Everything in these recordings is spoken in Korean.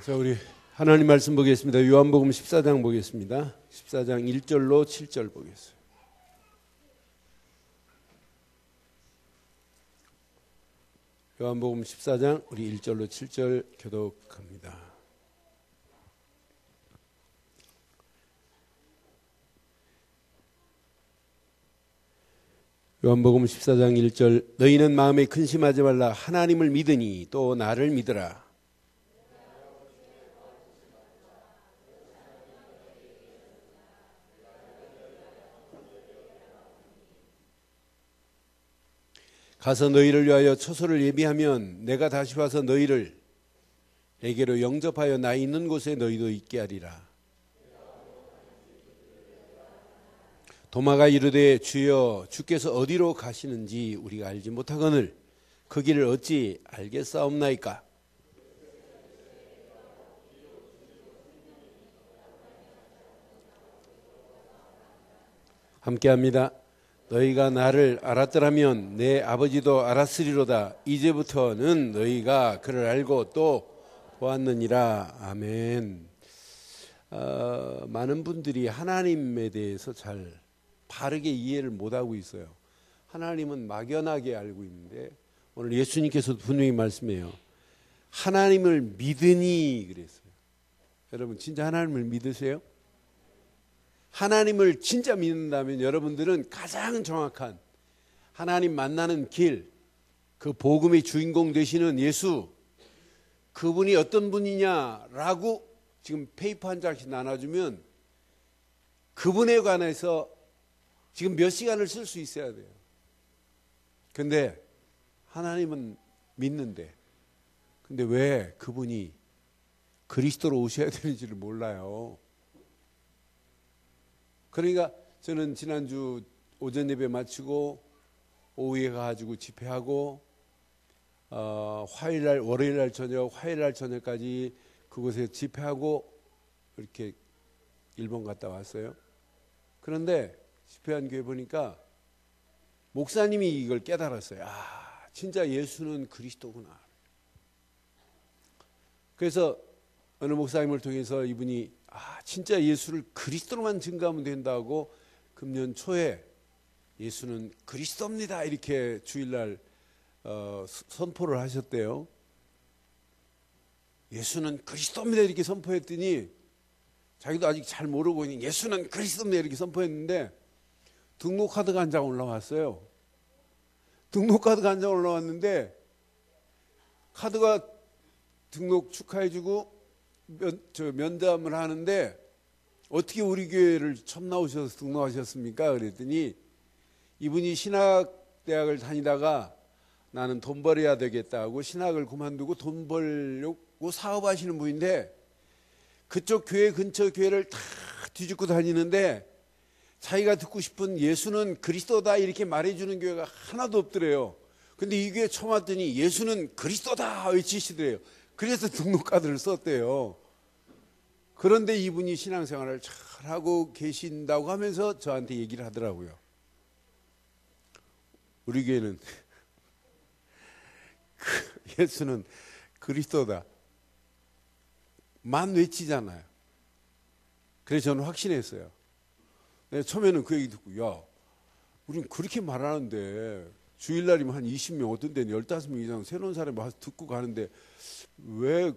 자, 우리 하나님 말씀 보겠습니다. 요한복음 14장 보겠습니다. 14장 1절로 7절 보겠습니다. 요한복음 14장 우리 1절로 7절 교독합니다. 요한복음 14장 1절 너희는 마음에 근심하지 말라. 하나님을 믿으니 또 나를 믿으라. 가서 너희를 위하여 처소를 예비하면 내가 다시 와서 너희를 내게로 영접하여 나 있는 곳에 너희도 있게 하리라. 도마가 이르되 주여 주께서 어디로 가시는지 우리가 알지 못하거늘 그 길을 어찌 알겠사옵나이까. 함께합니다. 너희가 나를 알았더라면 내 아버지도 알았으리로다. 이제부터는 너희가 그를 알고 또 보았느니라. 아멘. 많은 분들이 하나님에 대해서 잘 바르게 이해를 못하고 있어요. 하나님은 막연하게 알고 있는데 오늘 예수님께서도 분명히 말씀해요. 하나님을 믿으니 그랬어요. 여러분 진짜 하나님을 믿으세요? 하나님을 진짜 믿는다면 여러분들은 가장 정확한 하나님 만나는 길, 그 복음의 주인공 되시는 예수, 그분이 어떤 분이냐라고 지금 페이퍼 한 장씩 나눠주면 그분에 관해서 지금 몇 시간을 쓸 수 있어야 돼요. 근데 하나님은 믿는데 근데 왜 그분이 그리스도로 오셔야 되는지를 몰라요. 그러니까 저는 지난주 오전 예배 마치고 오후에 가지고 집회하고 화요일날 월요일날 저녁 화요일날 저녁까지 그곳에 집회하고 이렇게 일본 갔다 왔어요. 그런데 집회한 교회 보니까 목사님이 이걸 깨달았어요. 아, 진짜 예수는 그리스도구나. 그래서 어느 목사님을 통해서 이분이 진짜 예수를 그리스도로만 증거하면 된다고 금년 초에 예수는 그리스도입니다 이렇게 주일날 선포를 하셨대요. 예수는 그리스도입니다 이렇게 선포했더니 자기도 아직 잘 모르고 있는 예수는 그리스도입니다 이렇게 선포했는데 등록카드가 한 장 올라왔어요. 등록카드가 한 장 올라왔는데 카드가 등록 축하해주고 면담을 하는데 어떻게 우리 교회를 처음 나오셔서 등록하셨습니까? 그랬더니 이분이 신학대학을 다니다가 나는 돈 벌어야 되겠다고 신학을 그만두고 돈 벌려고 사업하시는 분인데 그쪽 교회 근처 교회를 다 뒤집고 다니는데 자기가 듣고 싶은 예수는 그리스도다 이렇게 말해주는 교회가 하나도 없더래요. 근데 이 교회 처음 왔더니 예수는 그리스도다 외치시더래요. 그래서 등록카드를 썼대요. 그런데 이분이 신앙생활을 잘하고 계신다고 하면서 저한테 얘기를 하더라고요. 우리 교회는 예수는 그리스도다 만 외치잖아요. 그래서 저는 확신했어요. 처음에는 그 얘기 듣고 야 우린 그렇게 말하는데 주일날이면 한 20명 어떤 데는 15명 이상 새로운 사람이 와서 듣고 가는데 왜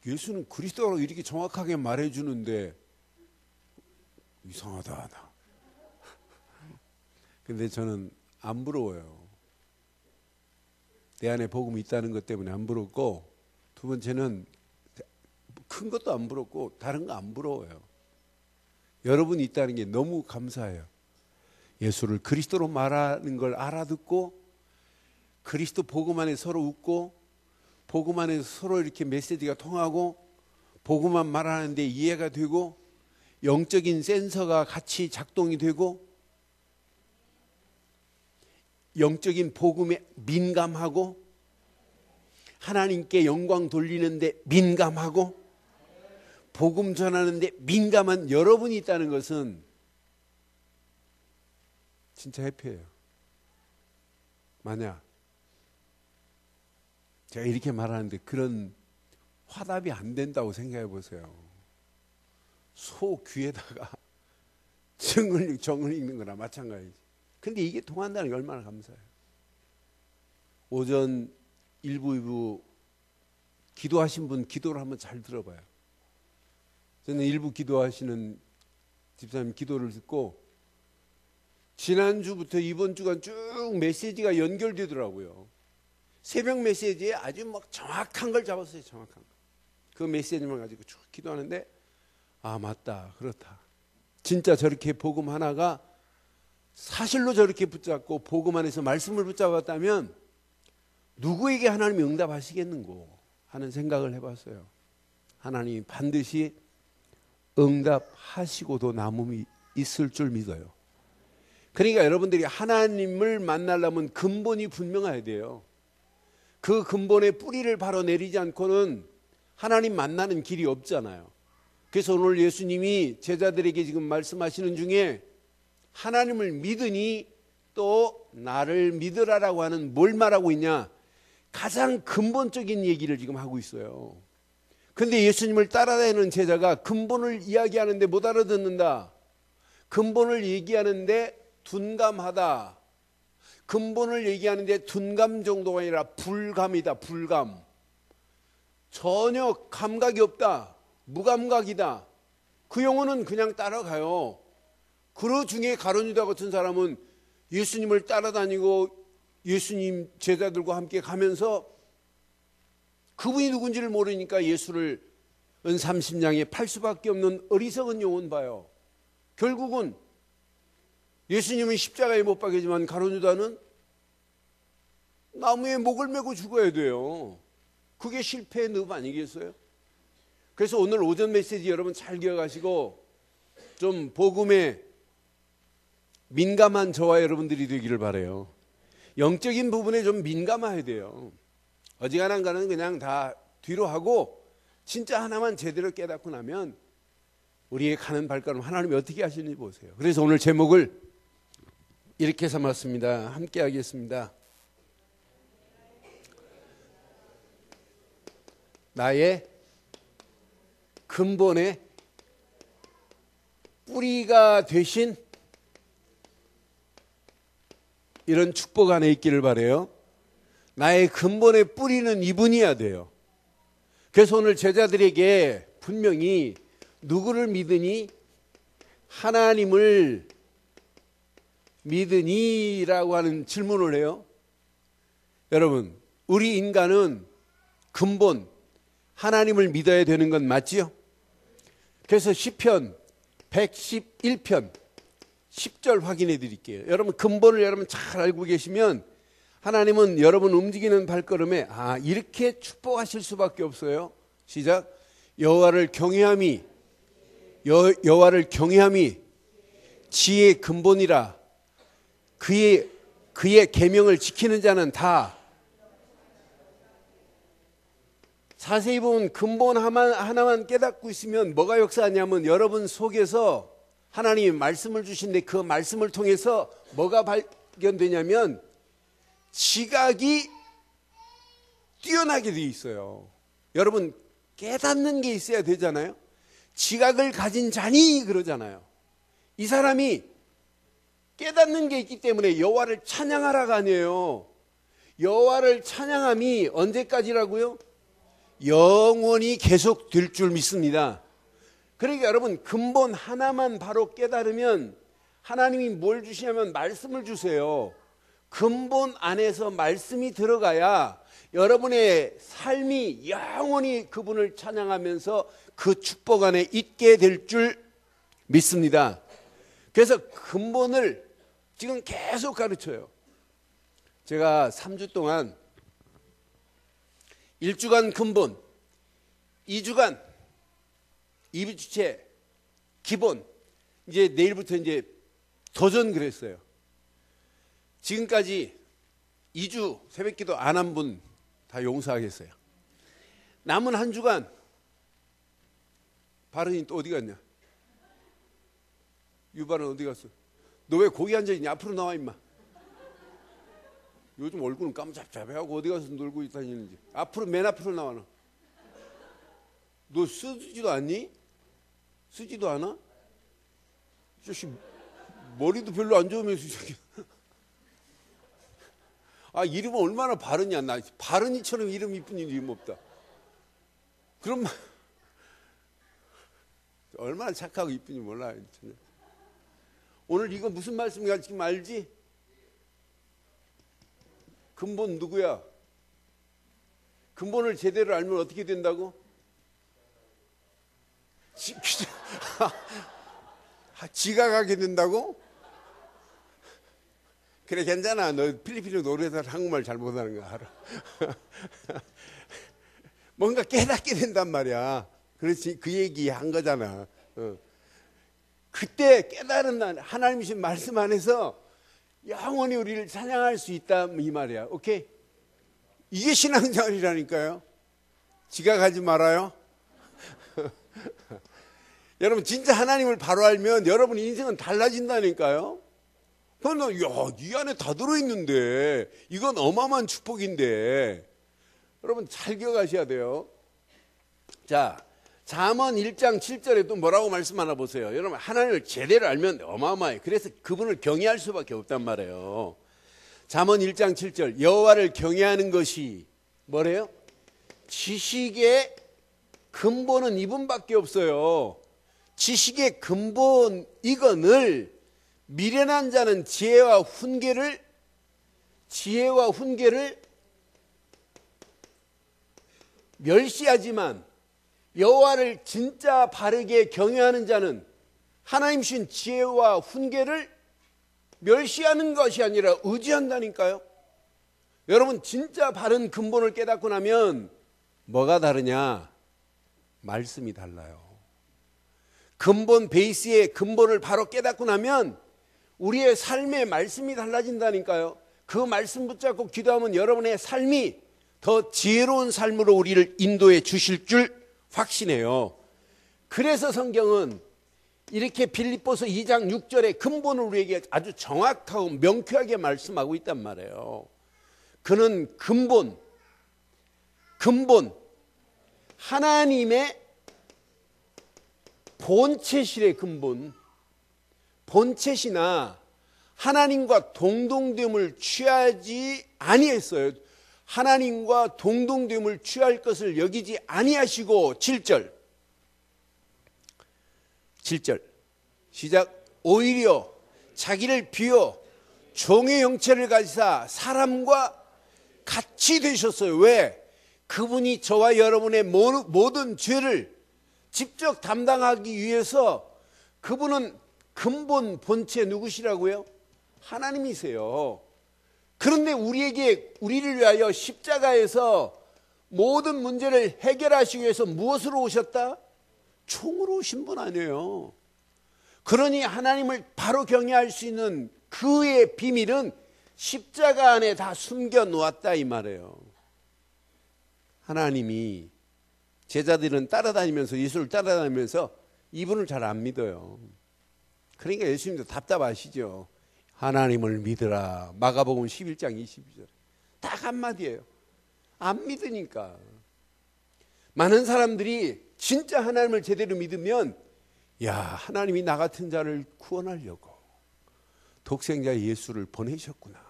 예수는 그리스도라고 이렇게 정확하게 말해주는데 이상하다 나. 근데 저는 안 부러워요. 내 안에 복음이 있다는 것 때문에 안 부럽고 두 번째는 큰 것도 안 부럽고 다른 거 안 부러워요. 여러분이 있다는 게 너무 감사해요. 예수를 그리스도로 말하는 걸 알아듣고 그리스도 복음 안에 서로 웃고 복음 안에서 서로 이렇게 메시지가 통하고 복음만 말하는데 이해가 되고 영적인 센서가 같이 작동이 되고 영적인 복음에 민감하고 하나님께 영광 돌리는데 민감하고 복음 전하는데 민감한 여러분이 있다는 것은 진짜 해피해요. 만약 제가 이렇게 말하는데 그런 화답이 안 된다고 생각해 보세요. 소 귀에다가 정을 읽는 거나 마찬가지지. 근데 이게 통한다는 게 얼마나 감사해요. 오전 1부, 2부 기도하신 분 기도를 한번 잘 들어봐요. 저는 1부 기도하시는 집사님 기도를 듣고 지난주부터 이번 주간 쭉 메시지가 연결되더라고요. 새벽 메시지에 아주 막 정확한 걸 잡았어요. 정확한 거. 그 메시지만 가지고 쭉 기도하는데 아 맞다 그렇다. 진짜 저렇게 복음 하나가 사실로 저렇게 붙잡고 복음 안에서 말씀을 붙잡았다면 누구에게 하나님이 응답하시겠는고 하는 생각을 해봤어요. 하나님이 반드시 응답하시고도 남음이 있을 줄 믿어요. 그러니까 여러분들이 하나님을 만나려면 근본이 분명해야 돼요. 그 근본의 뿌리를 바로 내리지 않고는 하나님 만나는 길이 없잖아요. 그래서 오늘 예수님이 제자들에게 지금 말씀하시는 중에 하나님을 믿으니 또 나를 믿으라라고 하는 뭘 말하고 있냐? 가장 근본적인 얘기를 지금 하고 있어요. 근데 예수님을 따라다니는 제자가 근본을 이야기하는데 못 알아듣는다. 근본을 얘기하는데 둔감하다. 근본을 얘기하는데 둔감 정도가 아니라 불감이다. 불감. 전혀 감각이 없다. 무감각이다. 그 영혼은 그냥 따라가요. 그 중에 가룟 유다 같은 사람은 예수님을 따라다니고 예수님 제자들과 함께 가면서 그분이 누군지를 모르니까 예수를 은삼십냥에 팔 수밖에 없는 어리석은 영혼 봐요. 결국은 예수님은 십자가에 못 박히지만 가룟 유다는 나무에 목을 메고 죽어야 돼요. 그게 실패의 늪 아니겠어요? 그래서 오늘 오전 메시지 여러분 잘 기억하시고 좀 복음에 민감한 저와 여러분들이 되기를 바라요. 영적인 부분에 좀 민감해야 돼요. 어지간한 거는 그냥 다 뒤로 하고 진짜 하나만 제대로 깨닫고 나면 우리의 가는 발걸음 하나님이 어떻게 하시는지 보세요. 그래서 오늘 제목을 이렇게 삼았습니다. 함께 하겠습니다. 나의 근본의 뿌리가 되신 이런 축복 안에 있기를 바라요. 나의 근본의 뿌리는 이분이어야 돼요. 그래서 오늘 제자들에게 분명히 누구를 믿으니? 하나님을 믿으니라고 하는 질문을 해요. 여러분, 우리 인간은 근본 하나님을 믿어야 되는 건 맞지요? 그래서 시편 111편 10절 확인해 드릴게요. 여러분 근본을 여러분 잘 알고 계시면 하나님은 여러분 움직이는 발걸음에 이렇게 축복하실 수밖에 없어요. 시작. 여호와를 경외함이 지혜의 근본이라 그의 계명을 지키는 자는 다. 자세히 보면 근본 하나만 깨닫고 있으면 뭐가 역사하냐면 여러분 속에서 하나님이 말씀을 주신데 그 말씀을 통해서 뭐가 발견되냐면 지각이 뛰어나게 돼 있어요. 여러분 깨닫는 게 있어야 되잖아요. 지각을 가진 자니 그러잖아요. 이 사람이 깨닫는 게 있기 때문에 여호와를 찬양하라가 아니에요. 여호와를 찬양함이 언제까지라고요? 영원히 계속 될 줄 믿습니다. 그러니까 여러분 근본 하나만 바로 깨달으면 하나님이 뭘 주시냐면 말씀을 주세요. 근본 안에서 말씀이 들어가야 여러분의 삶이 영원히 그분을 찬양하면서 그 축복 안에 있게 될 줄 믿습니다. 그래서 근본을 지금 계속 가르쳐요. 제가 3주 동안 1주간 근본, 2주간 이비주체 기본, 이제 내일부터 이제 도전 그랬어요. 지금까지 2주 새벽기도 안 한 분 다 용서하겠어요. 남은 한 주간 바른이 또 어디 갔냐? 유발은 어디 갔어? 너 왜 거기 앉아있냐? 앞으로 나와 임마. 요즘 얼굴은 깜짝잡해하고 어디 가서 놀고 다니는지. 맨 앞으로 나와. 너 쓰지도 않니? 쓰지도 않아? 저씨 머리도 별로 안 좋으면서 저기. 아, 이름은 얼마나 바른이야. 나 바른이처럼 이름 이쁜 이름 없다. 그럼 얼마나 착하고 이쁜지 몰라. 오늘 이거 무슨 말씀인가 지금 알지? 근본 누구야? 근본을 제대로 알면 어떻게 된다고? 지각하게 된다고? 그래, 괜찮아. 너 필리핀어 노래에서 한국말 잘 못하는 거 알아. 뭔가 깨닫게 된단 말이야. 그렇지, 그 얘기 한 거잖아. 그때 깨달은 날 하나님이신 말씀 안에서 영원히 우리를 찬양할 수 있다, 이 말이야. 오케이? 이게 신앙생활이라니까요. 지각하지 말아요. 여러분, 진짜 하나님을 바로 알면 여러분 인생은 달라진다니까요. 그런데 이 안에 다 들어있는데 이건 어마어마한 축복인데 여러분 잘 기억하셔야 돼요. 자, 잠언 1장 7절에 또 뭐라고 말씀하나 보세요. 여러분, 하나님을 제대로 알면 어마어마해. 그래서 그분을 경외할 수밖에 없단 말이에요. 잠언 1장 7절, 여호와를 경외하는 것이 뭐래요? 지식의 근본은 이분밖에 없어요. 지식의 근본 이거늘 미련한 자는 지혜와 훈계를 멸시하지만 여호와를 진짜 바르게 경외하는 자는 하나님 주신 지혜와 훈계를 멸시하는 것이 아니라 의지한다니까요. 여러분, 진짜 바른 근본을 깨닫고 나면 뭐가 다르냐? 말씀이 달라요. 근본 베이스의 근본을 바로 깨닫고 나면 우리의 삶의 말씀이 달라진다니까요. 그 말씀 붙잡고 기도하면 여러분의 삶이 더 지혜로운 삶으로 우리를 인도해 주실 줄 확신해요. 그래서 성경은 이렇게 빌립보서 2장 6절의 근본을 우리에게 아주 정확하고 명쾌하게 말씀하고 있단 말이에요. 그는 근본 하나님의 본체실의 본체시나 하나님과 동동됨을 취하지 아니했어요. 하나님과 동동됨을 취할 것을 여기지 아니하시고 7절 시작. 오히려 자기를 비워 종의 형체를 가지사 사람과 같이 되셨어요. 왜? 그분이 저와 여러분의 모든 죄를 직접 담당하기 위해서 그분은 근본 본체 누구시라고요? 하나님이세요. 그런데 우리를 위하여 십자가에서 모든 문제를 해결하시기 위해서 무엇으로 오셨다? 총으로 오신 분 아니에요. 그러니 하나님을 바로 경외할 수 있는 그의 비밀은 십자가 안에 다 숨겨 놓았다 이 말이에요. 하나님이 제자들은 따라다니면서 예수를 따라다니면서 이분을 잘 안 믿어요. 그러니까 예수님도 답답하시죠. 하나님을 믿으라. 마가복음 11장 22절. 딱 한마디예요. 안 믿으니까. 많은 사람들이 진짜 하나님을 제대로 믿으면 야, 하나님이 나 같은 자를 구원하려고 독생자 예수를 보내셨구나.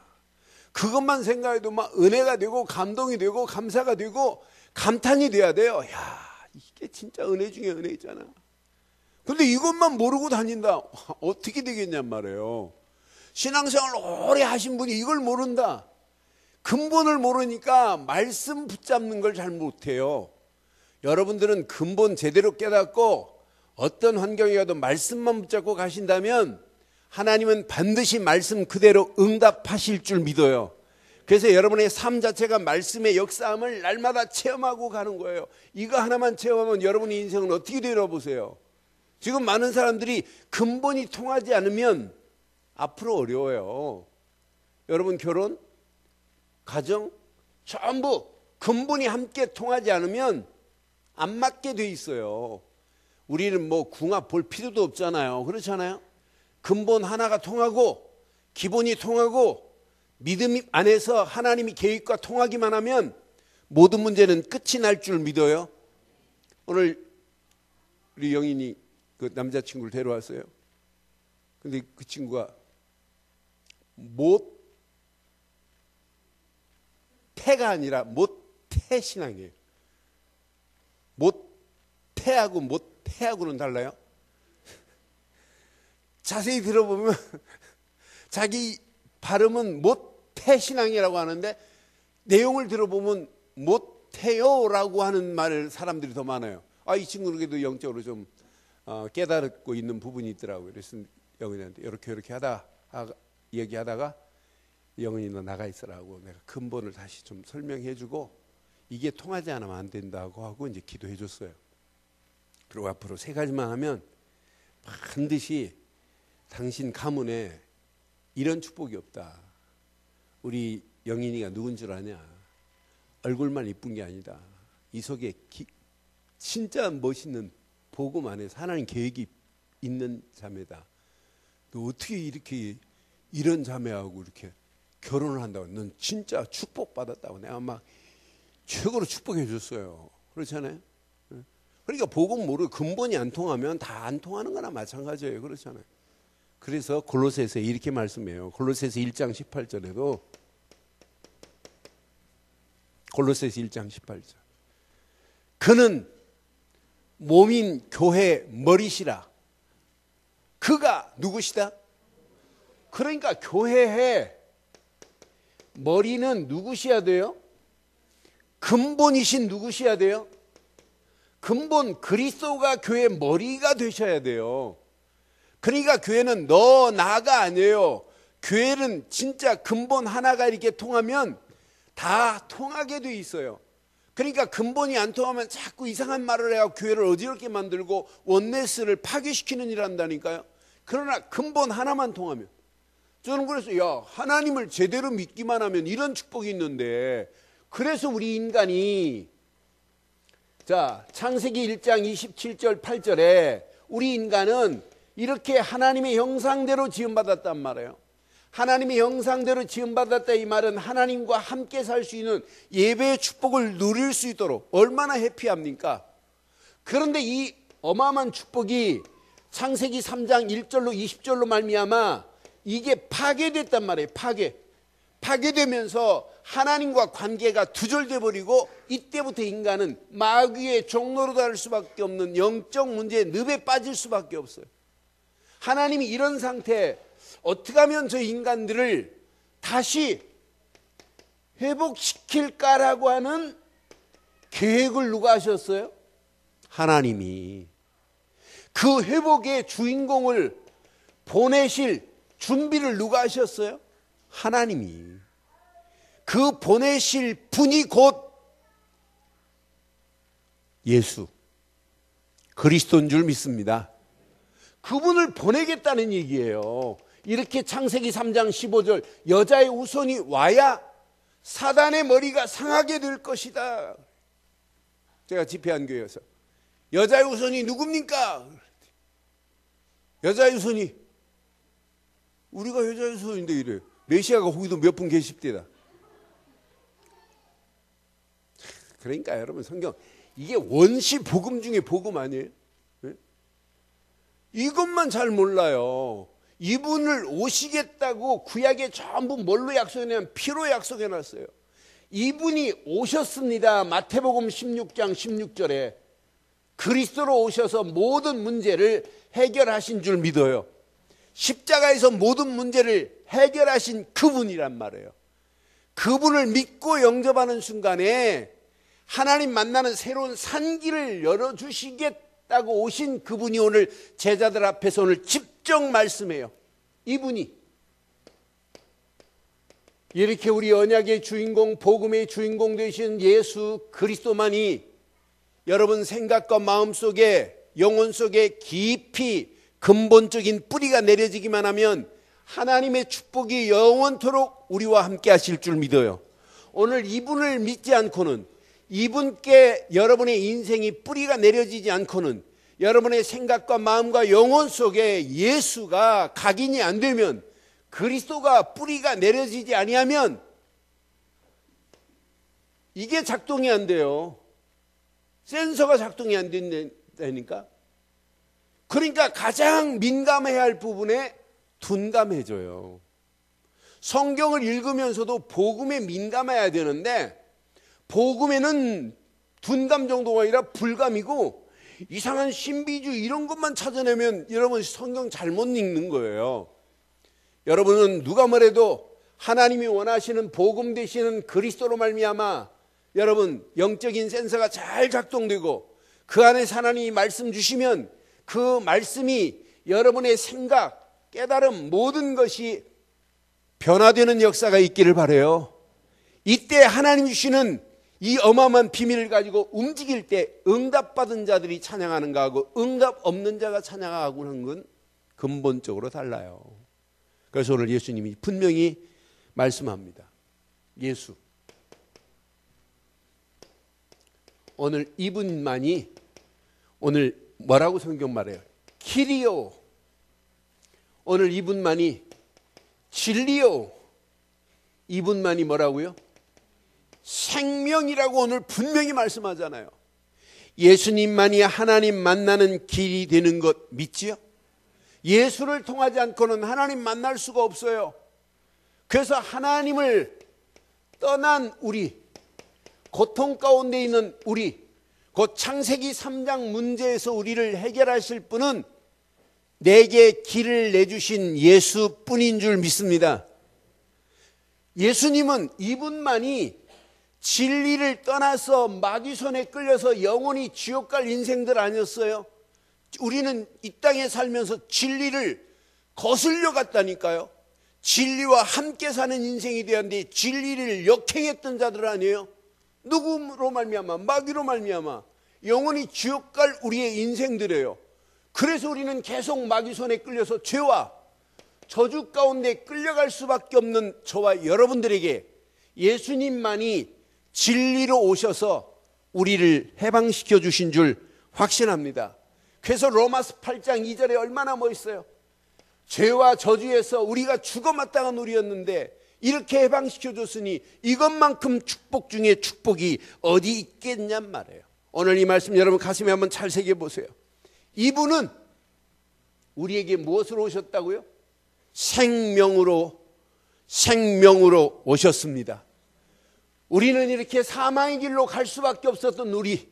그것만 생각해도 막 은혜가 되고 감동이 되고 감사가 되고 감탄이 돼야 돼요. 야, 이게 진짜 은혜 중에 은혜잖아. 근데 이것만 모르고 다닌다. 어떻게 되겠냔 말이에요. 신앙생활 오래 하신 분이 이걸 모른다. 근본을 모르니까 말씀 붙잡는 걸 잘 못해요. 여러분들은 근본 제대로 깨닫고 어떤 환경에 가도 말씀만 붙잡고 가신다면 하나님은 반드시 말씀 그대로 응답하실 줄 믿어요. 그래서 여러분의 삶 자체가 말씀의 역사함을 날마다 체험하고 가는 거예요. 이거 하나만 체험하면 여러분의 인생은 어떻게 되나 보세요. 지금 많은 사람들이 근본이 통하지 않으면 앞으로 어려워요. 여러분 결혼, 가정 전부 근본이 함께 통하지 않으면 안 맞게 돼 있어요. 우리는 뭐 궁합 볼 필요도 없잖아요. 그렇잖아요. 근본 하나가 통하고 기본이 통하고 믿음 안에서 하나님이 계획과 통하기만 하면 모든 문제는 끝이 날 줄 믿어요. 오늘 우리 영인이 그 남자친구를 데려왔어요. 근데 그 친구가 모태가 아니라 모태신앙이에요. 모태하고 모태하고는 달라요. 자세히 들어보면 자기 발음은 모태신앙이라고 하는데 내용을 들어보면 못해요라고 하는 말을 사람들이 더 많아요. 이 친구는 그래도 영적으로 좀 깨달고 있는 부분이 있더라고요. 그래서 영은이한테 이렇게 얘기하다가 영은이 너 나가 있으라고 내가 근본을 다시 좀 설명해주고 이게 통하지 않으면 안 된다고 하고 이제 기도해줬어요. 그리고 앞으로 3가지만 하면 반드시 당신 가문에 이런 축복이 없다. 우리 영인이가 누군 줄 아냐? 얼굴만 이쁜 게 아니다. 이 속에 진짜 멋있는 복음 안에서 하나님 계획이 있는 자매다. 너 어떻게 이렇게 이런 자매하고 이렇게 결혼을 한다고? 넌 진짜 축복받았다고 내가 막 최고로 축복해 줬어요. 그렇잖아요? 그러니까 복음 모르고 근본이 안 통하면 다 안 통하는 거나 마찬가지예요. 그렇잖아요? 그래서 골로새서 이렇게 말씀해요. 골로새서 1장 18절에도 골로새서 1장 18절 그는 몸인 교회 머리시라. 그가 누구시다? 그러니까 교회의 머리는 누구셔야 돼요? 근본이신 누구셔야 돼요? 근본 그리스도가 교회의 머리가 되셔야 돼요. 그러니까 교회는 너 나가 아니에요. 교회는 진짜 근본 하나가 이렇게 통하면 다 통하게 돼 있어요. 그러니까 근본이 안 통하면 자꾸 이상한 말을 해야 교회를 어지럽게 만들고 원네스를 파괴시키는 일을 한다니까요. 그러나 근본 하나만 통하면 저는 그래서 하나님을 제대로 믿기만 하면 이런 축복이 있는데 그래서 우리 인간이 창세기 1장 27절 8절에 우리 인간은 이렇게 하나님의 형상대로 지음받았단 말이에요. 하나님의 형상대로 지음받았다 이 말은 하나님과 함께 살 수 있는 예배의 축복을 누릴 수 있도록 얼마나 해피합니까? 그런데 이 어마어마한 축복이 창세기 3장 1절로 20절로 말미암아 이게 파괴됐단 말이에요. 파괴되면서 하나님과 관계가 두절돼 버리고 이때부터 인간은 마귀의 종로로 될 수밖에 없는 영적 문제의 늪에 빠질 수밖에 없어요. 하나님이 이런 상태에 어떻게 하면 저 인간들을 다시 회복시킬까라고 하는 계획을 누가 하셨어요? 하나님이. 그 회복의 주인공을 보내실 준비를 누가 하셨어요? 하나님이. 그 보내실 분이 곧 예수 그리스도인 줄 믿습니다. 그분을 보내겠다는 얘기예요. 이렇게 창세기 3장 15절 여자의 후손이 와야 사단의 머리가 상하게 될 것이다. 제가 집회한 교회에서 여자의 후손이 누굽니까? 여자의 후손이 우리가 여자의 후손인데 이래요. 메시아가 거기도 몇 분 계십니다. 그러니까 여러분 성경 이게 원시 복음 중에 복음 아니에요? 네? 이것만 잘 몰라요. 이분을 오시겠다고 구약에 전부 뭘로 약속해놨냐면 피로 약속해놨어요. 이분이 오셨습니다. 마태복음 16장 16절에 그리스도로 오셔서 모든 문제를 해결하신 줄 믿어요. 십자가에서 모든 문제를 해결하신 그분이란 말이에요. 그분을 믿고 영접하는 순간에 하나님 만나는 새로운 산길을 열어주시겠다고 오신 그분이 오늘 제자들 앞에서 오늘 직접 말씀해요. 이분이 이렇게 우리 언약의 주인공 복음의 주인공 되신 예수 그리스도만이 여러분 생각과 마음속에 영혼 속에 깊이 근본적인 뿌리가 내려지기만 하면 하나님의 축복이 영원토록 우리와 함께 하실 줄 믿어요. 오늘 이분을 믿지 않고는 이분께 여러분의 인생이 뿌리가 내려지지 않고는 여러분의 생각과 마음과 영혼 속에 예수가 각인이 안 되면 그리스도가 뿌리가 내려지지 아니하면 이게 작동이 안 돼요. 센서가 작동이 안 된다니까. 그러니까 가장 민감해야 할 부분에 둔감해져요. 성경을 읽으면서도 복음에 민감해야 되는데 복음에는 둔감 정도가 아니라 불감이고 이상한 신비주의 이런 것만 찾아내면 여러분 성경 잘못 읽는 거예요. 여러분은 누가 뭐래도 하나님이 원하시는 복음 되시는 그리스도로 말미암아 여러분 영적인 센서가 잘 작동되고 그 안에 하나님이 말씀 주시면 그 말씀이 여러분의 생각, 깨달음 모든 것이 변화되는 역사가 있기를 바라요. 이때 하나님 주시는 이 어마어마한 비밀을 가지고 움직일 때 응답받은 자들이 찬양하는 거하고 응답 없는 자가 찬양하고 하는 건 근본적으로 달라요. 그래서 오늘 예수님이 분명히 말씀합니다. 예수. 오늘 이분만이 오늘 뭐라고 성경 말해요? 키리오. 오늘 이분만이 진리요. 이분만이 뭐라고요? 생명이라고 오늘 분명히 말씀하잖아요. 예수님만이 하나님 만나는 길이 되는 것 믿지요? 예수를 통하지 않고는 하나님 만날 수가 없어요. 그래서 하나님을 떠난 우리, 고통 가운데 있는 우리, 곧 창세기 3장 문제에서 우리를 해결하실 분은 내게 길을 내주신 예수뿐인 줄 믿습니다. 예수님은 이분만이 진리를 떠나서 마귀 손에 끌려서 영원히 지옥 갈 인생들 아니었어요? 우리는 이 땅에 살면서 진리를 거슬려 갔다니까요. 진리와 함께 사는 인생이 되었는데 진리를 역행했던 자들 아니에요? 누구로 말미암아? 마귀로 말미암아 영원히 지옥 갈 우리의 인생들이에요. 그래서 우리는 계속 마귀 손에 끌려서 죄와 저주 가운데 끌려갈 수밖에 없는 저와 여러분들에게 예수님만이 진리로 오셔서 우리를 해방시켜 주신 줄 확신합니다. 그래서 로마서 8장 2절에 얼마나 멋있어요. 죄와 저주에서 우리가 죽어 마땅한 우리였는데 이렇게 해방시켜 줬으니 이것만큼 축복 중에 축복이 어디 있겠냔 말이에요. 오늘 이 말씀 여러분 가슴에 한번 잘 새겨보세요. 이분은 우리에게 무엇으로 오셨다고요? 생명으로 오셨습니다. 우리는 이렇게 사망의 길로 갈 수밖에 없었던 우리,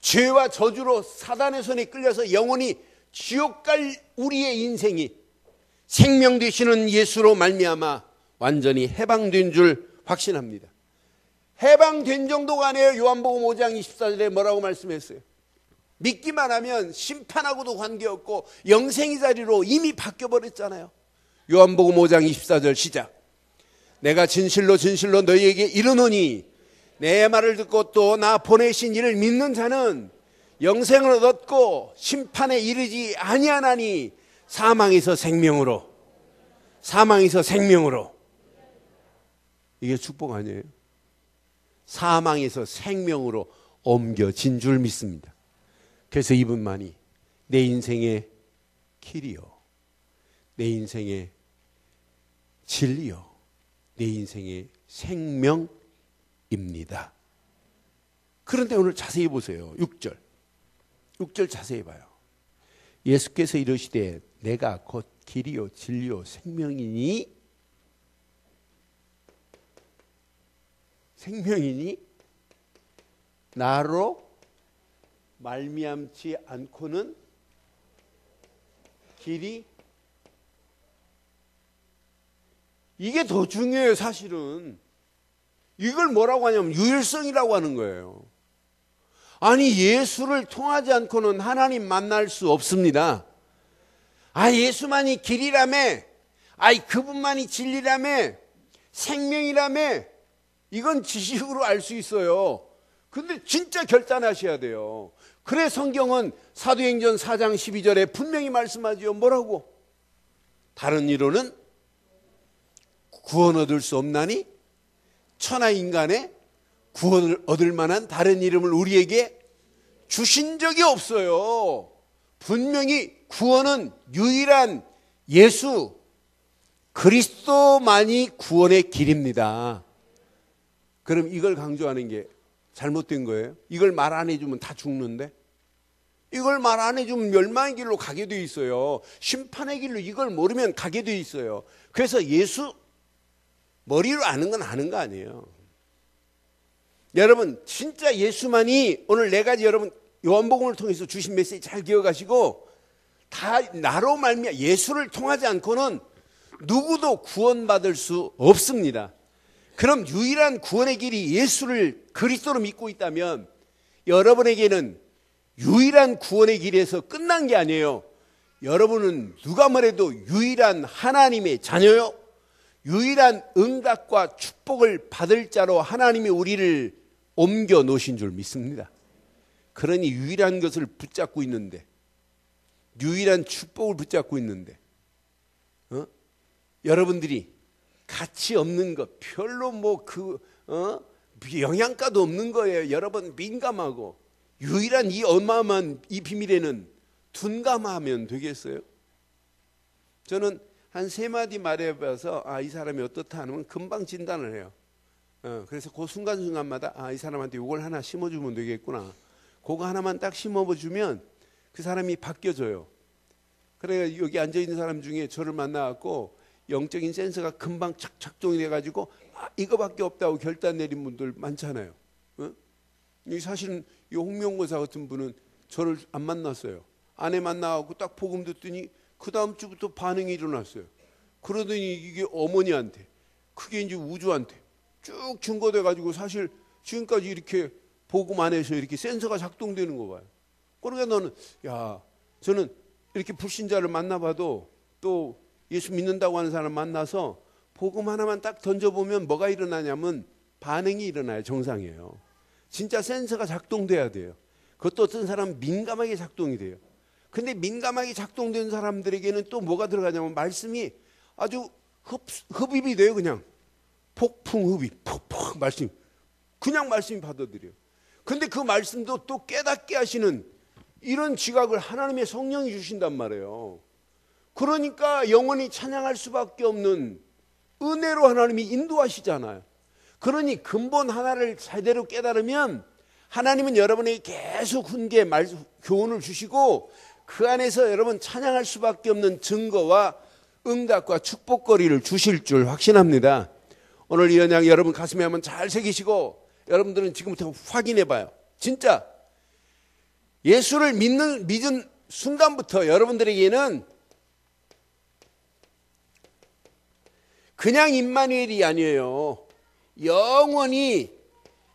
죄와 저주로 사단의 손에 끌려서 영원히 지옥 갈 우리의 인생이 생명 되시는 예수로 말미암아 완전히 해방된 줄 확신합니다. 해방된 정도가 아니에요. 요한복음 5장 24절에 뭐라고 말씀했어요? 믿기만 하면 심판하고도 관계없고 영생의 자리로 이미 바뀌어버렸잖아요. 요한복음 5장 24절 시작. 내가 진실로 진실로 너희에게 이르노니 내 말을 듣고 또 나 보내신 이를 믿는 자는 영생을 얻고 심판에 이르지 아니하나니 사망에서 생명으로 이게 축복 아니에요? 사망에서 생명으로 옮겨진 줄 믿습니다. 그래서 이분만이 내 인생의 길이요, 내 인생의 진리요, 내 인생의 생명입니다. 그런데 오늘 자세히 보세요. 6절 자세히 봐요. 예수께서 이르시되 내가 곧 길이요 진리요 생명이니 나로 말미암지 않고는 길이, 이게 더 중요해요. 사실은 이걸 뭐라고 하냐면 유일성이라고 하는 거예요. 아니 예수를 통하지 않고는 하나님 만날 수 없습니다. 예수만이 길이라며, 그분만이 진리라며, 생명이라며, 이건 지식으로 알 수 있어요. 근데 진짜 결단하셔야 돼요. 그래 성경은 사도행전 4장 12절에 분명히 말씀하지요. 뭐라고? 다른 이로는 구원 얻을 수 없나니 천하 인간의 구원을 얻을 만한 다른 이름을 우리에게 주신 적이 없어요. 분명히 구원은 유일한 예수 그리스도만이 구원의 길입니다. 그럼 이걸 강조하는 게 잘못된 거예요? 이걸 말 안 해주면 다 죽는데? 이걸 말 안 해주면 멸망의 길로 가게 돼 있어요. 심판의 길로 이걸 모르면 가게 돼 있어요. 그래서 예수 머리로 아는 건 아는 거 아니에요. 여러분 진짜 예수만이 오늘 네 가지 여러분 요한복음을 통해서 주신 메시지 잘 기억하시고 다 나로 말미암아 예수를 통하지 않고는 누구도 구원받을 수 없습니다. 그럼 유일한 구원의 길이 예수를 그리스도로 믿고 있다면 여러분에게는 유일한 구원의 길에서 끝난 게 아니에요. 여러분은 누가 뭐래도 유일한 하나님의 자녀요. 유일한 응답과 축복을 받을 자로 하나님이 우리를 옮겨 놓으신 줄 믿습니다. 그러니 유일한 것을 붙잡고 있는데, 유일한 축복을 붙잡고 있는데, 여러분들이 가치 없는 것, 별로 영양가도 없는 거예요. 여러분 민감하고 유일한 이 어마어마한 이 비밀에는 둔감하면 되겠어요? 저는 한 3마디 말해봐서 이 사람이 어떻다 하면 금방 진단을 해요. 그래서 그 순간순간마다 이 사람한테 이걸 하나 심어주면 되겠구나. 그거 하나만 딱 심어주면 그 사람이 바뀌어져요. 그래 여기 앉아있는 사람 중에 저를 만나갖고 영적인 센서가 금방 작동이 돼가지고 이거밖에 없다고 결단 내린 분들 많잖아요. 사실은 이 홍명고사 같은 분은 저를 안 만났어요. 아내 만나갖고 딱 복음 듣더니 그 다음 주부터 반응이 일어났어요. 그러더니 이게 어머니한테, 그게 이제 우주한테 쭉 증거돼가지고 사실 지금까지 이렇게 복음 안에서 이렇게 센서가 작동되는 거 봐요. 그러니까 저는 이렇게 불신자를 만나봐도 또 예수 믿는다고 하는 사람 만나서 복음 하나만 딱 던져보면 뭐가 일어나냐면 반응이 일어나요. 정상이에요. 진짜 센서가 작동돼야 돼요. 그것도 어떤 사람은 민감하게 작동이 돼요. 근데 민감하게 작동된 사람들에게는 또 뭐가 들어가냐면 말씀이 아주 흡입이 돼요. 그냥 폭풍 흡입, 폭풍 말씀, 그냥 말씀이 받아들여요. 근데 그 말씀도 또 깨닫게 하시는 이런 지각을 하나님의 성령이 주신단 말이에요. 그러니까 영원히 찬양할 수밖에 없는 은혜로 하나님이 인도하시잖아요. 그러니 근본 하나를 제대로 깨달으면 하나님은 여러분에게 계속 훈계, 교훈을 주시고 그 안에서 여러분 찬양할 수밖에 없는 증거와 응답과 축복거리를 주실 줄 확신합니다. 오늘 이 언약 여러분 가슴에 한번 잘 새기시고 여러분들은 지금부터 확인해 봐요. 진짜 예수를 믿은 순간부터 여러분들에게는 그냥 임마누엘이 아니에요. 영원히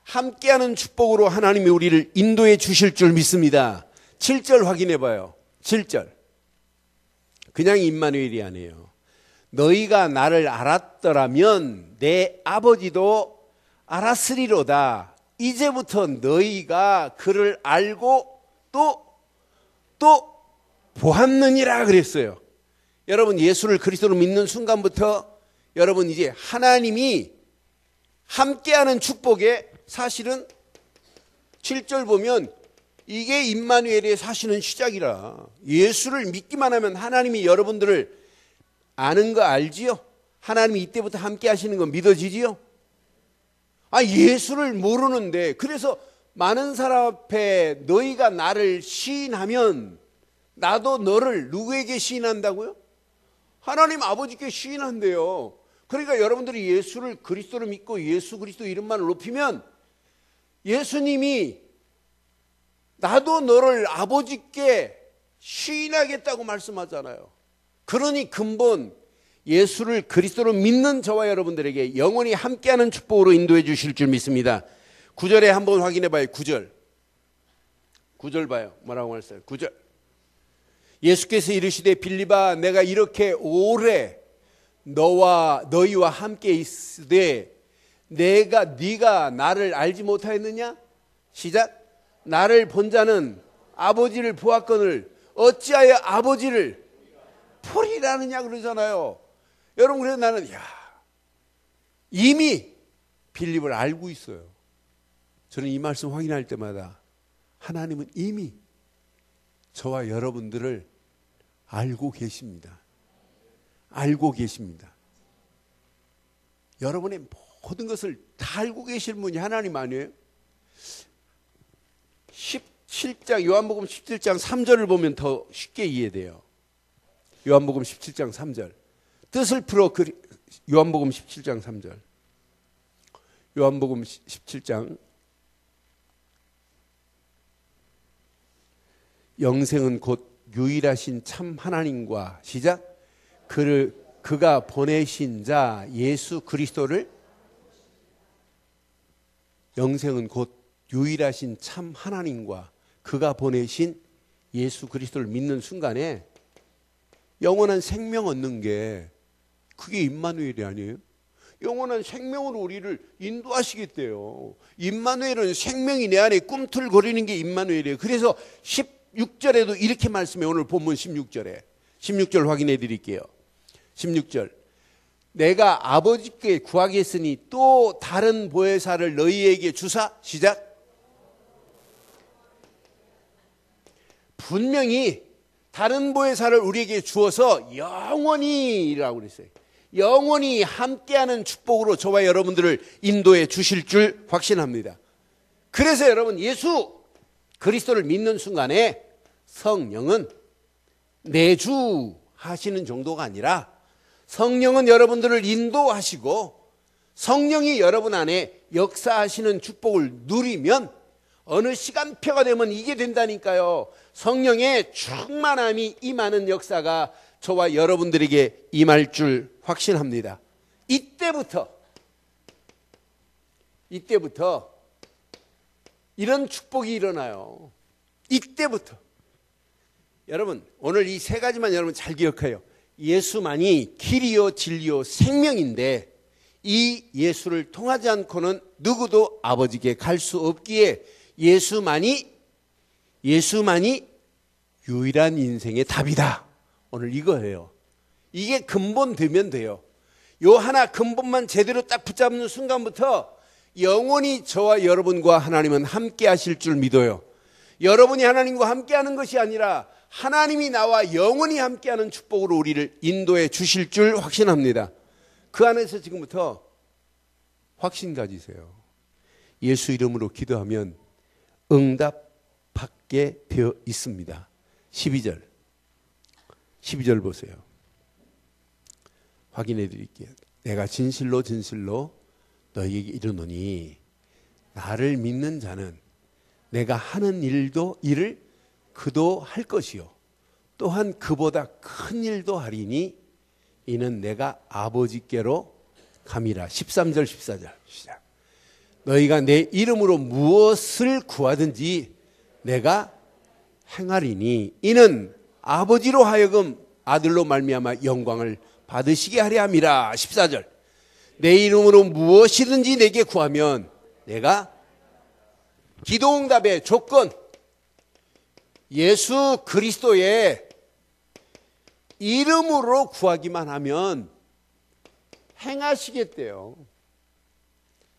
함께하는 축복으로 하나님이 우리를 인도해 주실 줄 믿습니다. 7절 확인해 봐요. 7절. 그냥 임마누엘이 아니에요. 너희가 나를 알았더라면 내 아버지도 알았으리로다. 이제부터 너희가 그를 알고 또 보았느니라 그랬어요. 여러분 예수를 그리스도로 믿는 순간부터 여러분 이제 하나님이 함께하는 축복에 사실은 7절 보면 이게 임마누엘의 사실은 시작이라. 예수를 믿기만 하면 하나님이 여러분들을 아는 거 알지요? 하나님이 이때부터 함께 하시는 거 믿어지지요? 예수를 모르는데 그래서 많은 사람 앞에 너희가 나를 시인하면 나도 너를 누구에게 시인한다고요? 하나님 아버지께 시인한대요. 그러니까 여러분들이 예수를 그리스도로 믿고 예수 그리스도 이름만을 높이면 예수님이 나도 너를 아버지께 시인하겠다고 말씀하잖아요. 그러니 근본 예수를 그리스도로 믿는 저와 여러분들에게 영원히 함께하는 축복으로 인도해 주실 줄 믿습니다. 9절에 한번 확인해 봐요. 9절 봐요. 뭐라고 말했어요? 9절. 예수께서 이르시되 빌립아 내가 이렇게 오래 너희와 함께 있으되 네가 나를 알지 못하였느냐? 시작. 나를 본 자는 아버지를 보았거늘 어찌하여 아버지를 보리라느냐 그러잖아요. 여러분 그래서 나는 이미 빌립을 알고 있어요. 저는 이 말씀 확인할 때마다 하나님은 이미 저와 여러분들을 알고 계십니다. 알고 계십니다. 여러분의 모든 것을 다 알고 계실 분이 하나님 아니에요? 요한복음 17장 3절을 보면 더 쉽게 이해돼요. 요한복음 17장 3절. 뜻을 풀어 요한복음 17장 3절. 요한복음 17장. 영생은 곧 유일하신 참 하나님과 시작. 그가 보내신 자 예수 그리스도를. 영생은 곧 유일하신 참 하나님과 그가 보내신 예수 그리스도를 믿는 순간에 영원한 생명 얻는 게 그게 임마누엘이 아니에요? 영원한 생명으로 우리를 인도하시겠대요. 임마누엘은 생명이 내 안에 꿈틀거리는 게 임마누엘이에요. 그래서 16절에도 이렇게 말씀해. 오늘 본문 16절 확인해 드릴게요. 16절. 내가 아버지께 구하겠으니 또 다른 보혜사를 너희에게 주사. 시작. 분명히 다른 보혜사를 우리에게 주어서 영원히라고 그랬어요. 영원히 함께하는 축복으로 저와 여러분들을 인도해 주실 줄 확신합니다. 그래서 여러분 예수 그리스도를 믿는 순간에 성령은 내주하시는 정도가 아니라 성령은 여러분들을 인도하시고 성령이 여러분 안에 역사하시는 축복을 누리면 어느 시간표가 되면 이게 된다니까요. 성령의 충만함이 임하는 역사가 저와 여러분들에게 임할 줄 확신합니다. 이때부터 이런 축복이 일어나요. 이때부터. 여러분 오늘 이 세 가지만 여러분 잘 기억해요. 예수만이 길이요 진리요 생명인데 이 예수를 통하지 않고는 누구도 아버지께 갈 수 없기에 예수만이 유일한 인생의 답이다. 오늘 이거예요. 이게 근본 되면 돼요. 요 하나 근본만 제대로 딱 붙잡는 순간부터 영원히 저와 여러분과 하나님은 함께 하실 줄 믿어요. 여러분이 하나님과 함께 하는 것이 아니라 하나님이 나와 영원히 함께하는 축복으로 우리를 인도해 주실 줄 확신합니다. 그 안에서 지금부터 확신 가지세요. 예수 이름으로 기도하면 응답받게 되어 있습니다. 12절 보세요. 확인해 드릴게요. 내가 진실로 너희에게 이르노니 나를 믿는 자는 내가 하는 일을 그도 할 것이요 또한 그보다 큰 일도 하리니 이는 내가 아버지께로 감이라. 13절 14절 시작. 너희가 내 이름으로 무엇을 구하든지 내가 행하리니 이는 아버지로 하여금 아들로 말미암아 영광을 받으시게 하려 함이라. 14절. 내 이름으로 무엇이든지 내게 구하면 내가. 기도응답의 조건, 예수 그리스도의 이름으로 구하기만 하면 행하시겠대요.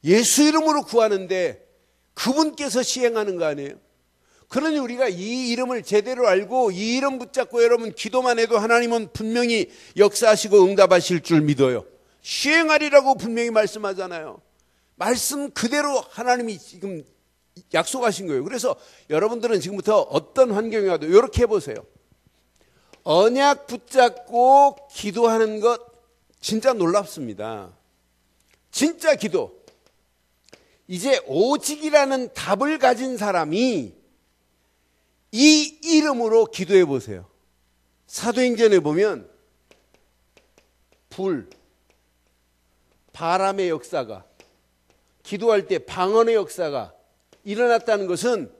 예수 이름으로 구하는데 그분께서 시행하는 거 아니에요? 그러니 우리가 이 이름을 제대로 알고 이 이름 붙잡고 여러분 기도만 해도 하나님은 분명히 역사하시고 응답하실 줄 믿어요. 시행하리라고 분명히 말씀하잖아요. 말씀 그대로 하나님이 지금 약속하신 거예요. 그래서 여러분들은 지금부터 어떤 환경이 와도 이렇게 해보세요. 언약 붙잡고 기도하는 것 진짜 놀랍습니다. 진짜 기도. 이제 오직이라는 답을 가진 사람이 이 이름으로 기도해 보세요. 사도행전에 보면 불, 바람의 역사가, 기도할 때 방언의 역사가 일어났다는 것은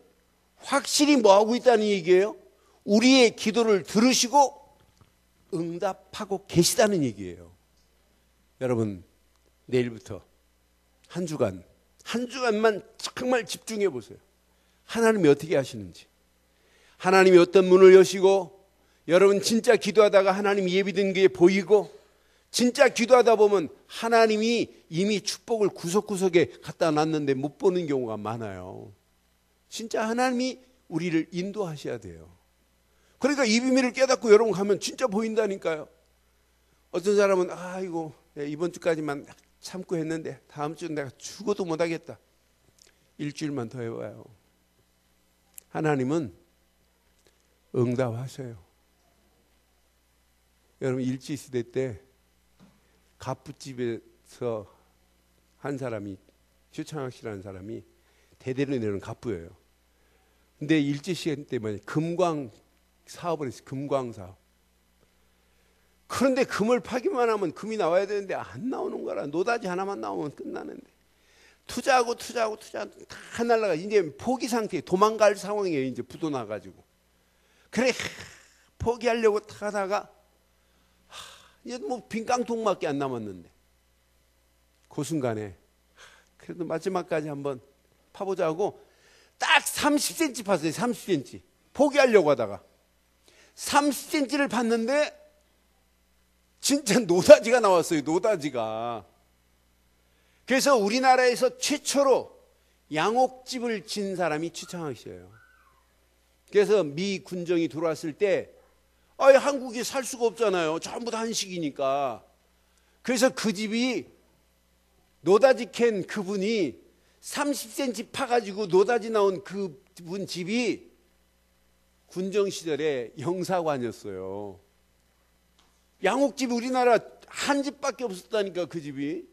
확실히 뭐하고 있다는 얘기예요? 우리의 기도를 들으시고 응답하고 계시다는 얘기예요. 여러분 내일부터 한 주간만 정말 집중해 보세요. 하나님이 어떻게 하시는지, 하나님이 어떤 문을 여시고, 여러분 진짜 기도하다가 하나님이 예비된 게 보이고, 진짜 기도하다 보면 하나님이 이미 축복을 구석구석에 갖다 놨는데 못 보는 경우가 많아요. 진짜 하나님이 우리를 인도하셔야 돼요. 그러니까 이 비밀을 깨닫고 여러분 가면 진짜 보인다니까요. 어떤 사람은 아이고 이번 주까지만 참고 했는데 다음 주는 내가 죽어도 못하겠다. 일주일만 더 해봐요. 하나님은 응답하셔요. 여러분 일제시대 때 갑부집에서 한 사람이, 최창학 씨라는 사람이 대대로 내는 갑부예요. 근데 일제시대 때문에 금광 사업을 했어요. 금광 사업. 그런데 금을 파기만 하면 금이 나와야 되는데 안 나오는 거라. 노다지 하나만 나오면 끝나는데 투자하고 다 날라가. 이제 포기 상태에 도망갈 상황이에요. 이제 부도 나가지고. 그래 포기하려고 타다가 이제 뭐 빈 깡통밖에 안 남았는데 그 순간에 그래도 마지막까지 한번 파보자고 딱 30cm 팠어요. 30cm. 포기하려고 하다가 30cm를 팠는데 진짜 노다지가 나왔어요. 노다지가. 그래서 우리나라에서 최초로 양옥집을 진 사람이 최창학 씨예요. 그래서 미 군정이 들어왔을 때 한국에 살 수가 없잖아요. 전부 다 한식이니까. 그래서 그 집이 노다지 캔 그분이 30cm 파가지고 노다지 나온 그분 집이 군정 시절에 영사관이었어요. 양옥집이 우리나라 한 집밖에 없었다니까 그 집이.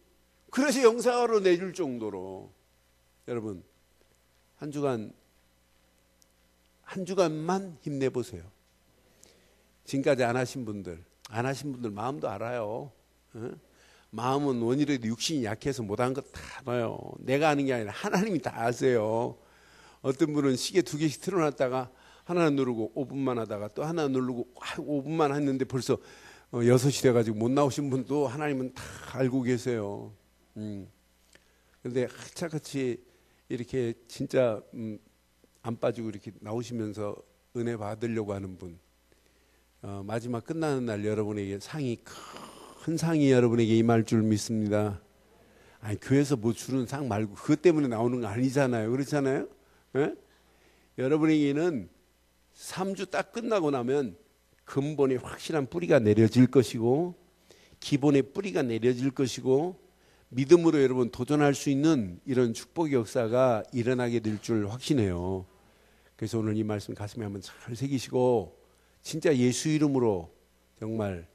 그래서 영사관으로 내줄 정도로. 여러분 한 주간만 힘내보세요. 지금까지 안 하신 분들 마음도 알아요. 마음은 원이라도 육신이 약해서 못한 거 다 알아요. 내가 아는 게 아니라 하나님이 다 아세요. 어떤 분은 시계 2개씩 틀어놨다가 하나 누르고 5분만 하다가 또 하나 누르고 5분만 했는데 벌써 6시 돼가지고 못 나오신 분도 하나님은 다 알고 계세요. 그런데 하차같이 이렇게 진짜 안 빠지고 이렇게 나오시면서 은혜 받으려고 하는 분, 마지막 끝나는 날 여러분에게 큰 상이 여러분에게 임할 줄 믿습니다. 아니 교회에서 뭐 주는 상 말고 그것 때문에 나오는 거 아니잖아요. 그렇잖아요. 예? 여러분에게는 3주 딱 끝나고 나면 근본에 확실한 뿌리가 내려질 것이고 기본의 뿌리가 내려질 것이고 믿음으로 여러분 도전할 수 있는 이런 축복의 역사가 일어나게 될 줄 확신해요. 그래서 오늘 이 말씀 가슴에 한번 잘 새기시고 진짜 예수 이름으로 정말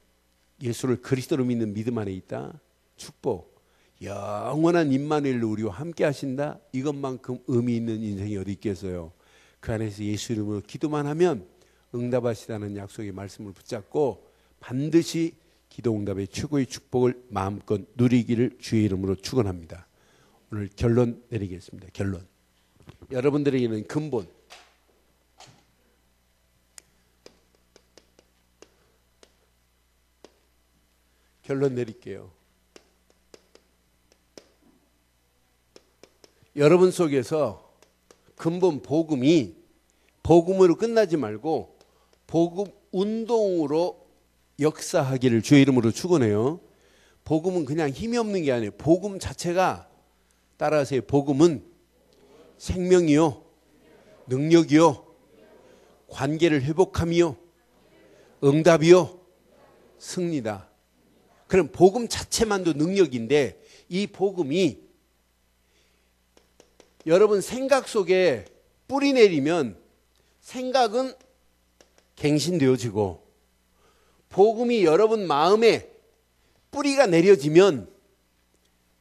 예수를 그리스도로 믿는 믿음 안에 있다. 축복. 영원한 임마누엘로 우리와 함께 하신다. 이것만큼 의미 있는 인생이 어디 있겠어요. 그 안에서 예수 이름으로 기도만 하면 응답하시다는 약속의 말씀을 붙잡고 반드시 기도 응답의 최고의 축복을 마음껏 누리기를 주의 이름으로 축원합니다. 오늘 결론 내리겠습니다. 결론. 여러분들에게는 근본. 결론 내릴게요. 여러분 속에서 근본 복음으로 끝나지 말고 복음 운동으로 역사하기를 주의 이름으로 축원해요. 복음은 그냥 힘이 없는 게 아니에요. 복음 자체가 따라하세요. 복음은 생명이요, 능력이요, 관계를 회복함이요, 응답이요, 승리다. 그럼 복음 자체만도 능력인데 이 복음이 여러분 생각 속에 뿌리 내리면 생각은 갱신되어지고 복음이 여러분 마음에 뿌리가 내려지면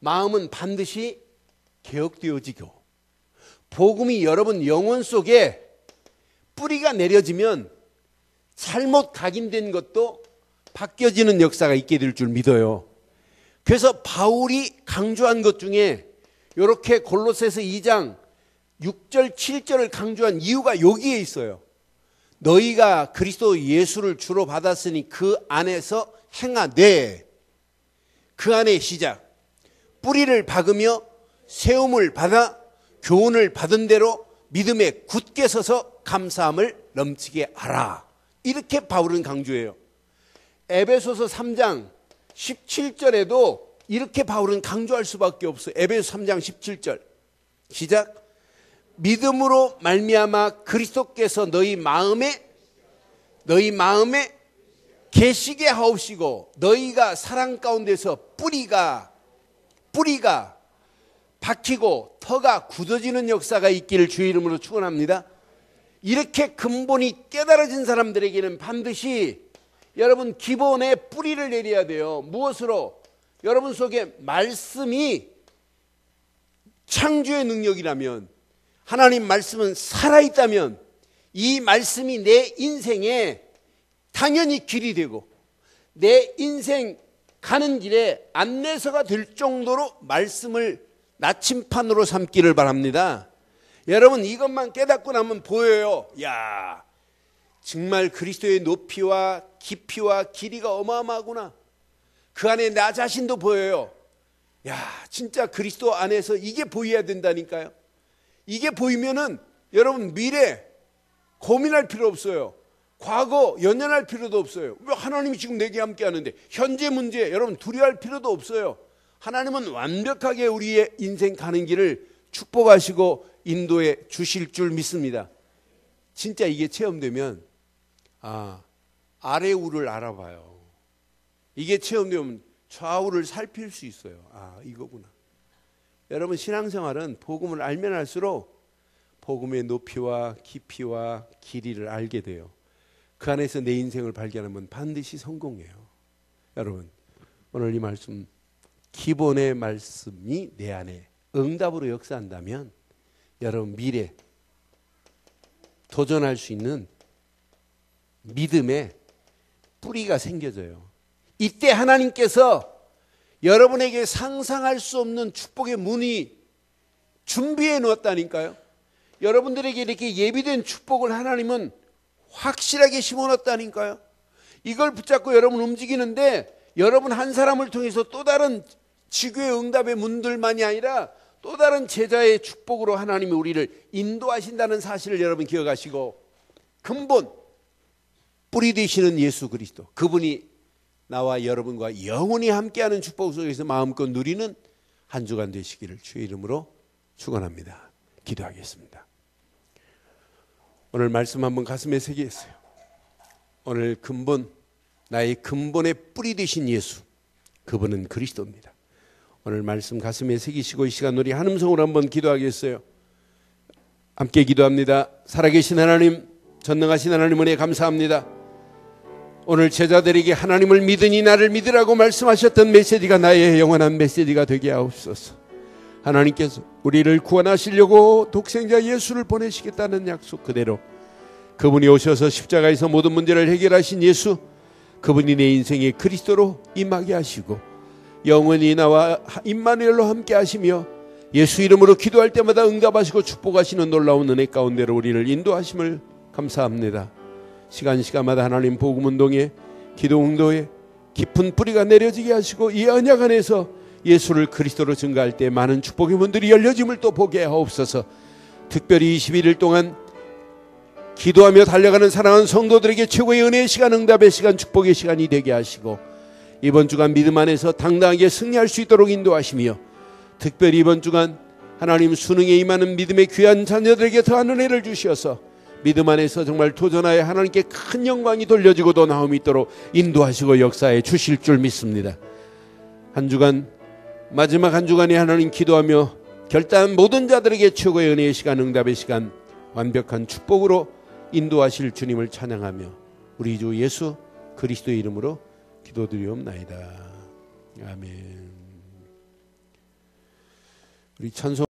마음은 반드시 개혁되어지고 복음이 여러분 영혼 속에 뿌리가 내려지면 잘못 각인된 것도 바뀌어지는 역사가 있게 될 줄 믿어요. 그래서 바울이 강조한 것 중에 이렇게 골로새서 2장 6절 7절을 강조한 이유가 여기에 있어요. 너희가 그리스도 예수를 주로 받았으니 그 안에서 행하되, 그 안에 시작, 뿌리를 박으며 세움을 받아 교훈을 받은 대로 믿음에 굳게 서서 감사함을 넘치게 하라. 이렇게 바울은 강조해요. 에베소서 3장 17절에도 이렇게 바울은 강조할 수밖에 없어요. 에베소 3장 17절 시작. 믿음으로 말미암아 그리스도께서 너희 마음에 계시게 하옵시고 너희가 사랑 가운데서 뿌리가 박히고 터가 굳어지는 역사가 있기를 주의 이름으로 축원합니다. 이렇게 근본이 깨달아진 사람들에게는 반드시 여러분 기본의 뿌리를 내려야 돼요. 무엇으로? 여러분 속에 말씀이 창조의 능력이라면, 하나님 말씀은 살아있다면 이 말씀이 내 인생에 당연히 길이 되고 내 인생 가는 길에 안내서가 될 정도로 말씀을 나침판으로 삼기를 바랍니다. 여러분 이것만 깨닫고 나면 보여요. 야, 정말 그리스도의 높이와 깊이와 길이가 어마어마하구나. 그 안에 나 자신도 보여요. 야, 진짜 그리스도 안에서 이게 보여야 된다니까요. 이게 보이면은 여러분 미래 고민할 필요 없어요. 과거 연연할 필요도 없어요. 왜 하나님이 지금 내게 함께 하는데 현재 문제 여러분 두려워할 필요도 없어요. 하나님은 완벽하게 우리의 인생 가는 길을 축복하시고 인도해 주실 줄 믿습니다. 진짜 이게 체험되면 아래 우를 알아봐요. 이게 체험되면 좌우를 살필 수 있어요. 이거구나. 여러분 신앙생활은 복음을 알면 알수록 복음의 높이와 깊이와 길이를 알게 돼요. 그 안에서 내 인생을 발견하면 반드시 성공해요. 여러분 오늘 이 말씀, 기본의 말씀이 내 안에 응답으로 역사한다면 여러분 미래 도전할 수 있는 믿음의 뿌리가 생겨져요. 이때 하나님께서 여러분에게 상상할 수 없는 축복의 문이 준비해 놓았다니까요. 여러분들에게 이렇게 예비된 축복을 하나님은 확실하게 심어놨다니까요. 이걸 붙잡고 여러분 움직이는데 여러분 한 사람을 통해서 또 다른 지구의 응답의 문들만이 아니라 또 다른 제자의 축복으로 하나님이 우리를 인도하신다는 사실을 여러분 기억하시고, 근본 뿌리 되시는 예수 그리스도, 그분이 나와 여러분과 영원히 함께하는 축복 속에서 마음껏 누리는 한 주간 되시기를 주의 이름으로 축원합니다. 기도하겠습니다. 오늘 말씀 한번 가슴에 새기겠어요. 오늘 근본, 나의 근본의 뿌리 되신 예수, 그분은 그리스도입니다. 오늘 말씀 가슴에 새기시고 이 시간 우리 한 음성으로 한번 기도하겠어요. 함께 기도합니다. 살아계신 하나님, 전능하신 하나님 은혜 감사합니다. 오늘 제자들에게 하나님을 믿으니 나를 믿으라고 말씀하셨던 메시지가 나의 영원한 메시지가 되게 하옵소서. 하나님께서 우리를 구원하시려고 독생자 예수를 보내시겠다는 약속 그대로 그분이 오셔서 십자가에서 모든 문제를 해결하신 예수, 그분이 내 인생의 그리스도로 임하게 하시고 영원히 나와 임마누엘로 함께 하시며 예수 이름으로 기도할 때마다 응답하시고 축복하시는 놀라운 은혜 가운데로 우리를 인도하심을 감사합니다. 시간마다 하나님 복음 운동에, 기도 응도에 깊은 뿌리가 내려지게 하시고 이 언약 안에서 예수를 그리스도로 증거할 때 많은 축복의 문들이 열려짐을 또 보게 하옵소서. 특별히 21일 동안 기도하며 달려가는 사랑하는 성도들에게 최고의 은혜의 시간, 응답의 시간, 축복의 시간이 되게 하시고 이번 주간 믿음 안에서 당당하게 승리할 수 있도록 인도하시며, 특별히 이번 주간 하나님 수능에 임하는 믿음의 귀한 자녀들에게 더한 은혜를 주셔서 믿음 안에서 정말 도전하여 하나님께 큰 영광이 돌려지고 또 나음이 있도록 인도하시고 역사해 주실 줄 믿습니다. 한 주간, 마지막 한 주간에 하나님 기도하며 결단한 모든 자들에게 최고의 은혜의 시간, 응답의 시간, 완벽한 축복으로 인도하실 주님을 찬양하며 우리 주 예수 그리스도의 이름으로 기도드리옵나이다. 아멘. 우리 찬송